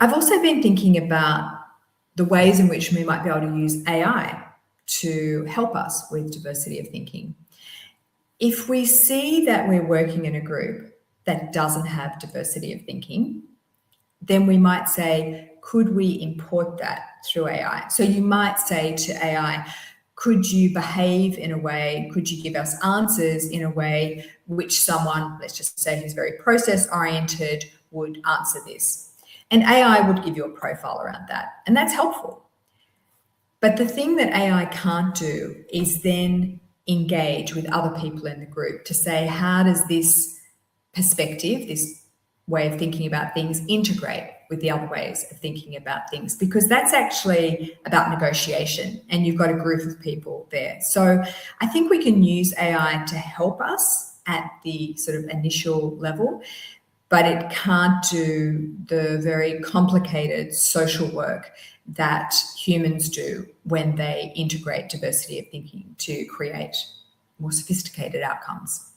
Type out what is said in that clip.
I've also been thinking about the ways in which we might be able to use AI to help us with diversity of thinking. If we see that we're working in a group that doesn't have diversity of thinking, then we might say, could we import that through AI? So you might say to AI, could you behave in a way, could you give us answers in a way which someone, let's just say who's very process-oriented, would answer this? And AI would give you a profile around that, and that's helpful. But the thing that AI can't do is then engage with other people in the group to say, how does this perspective, this way of thinking about things, integrate with the other ways of thinking about things? Because that's actually about negotiation, and you've got a group of people there. So I think we can use AI to help us at the sort of initial level, but it can't do the very complicated social work that humans do when they integrate diversity of thinking to create more sophisticated outcomes.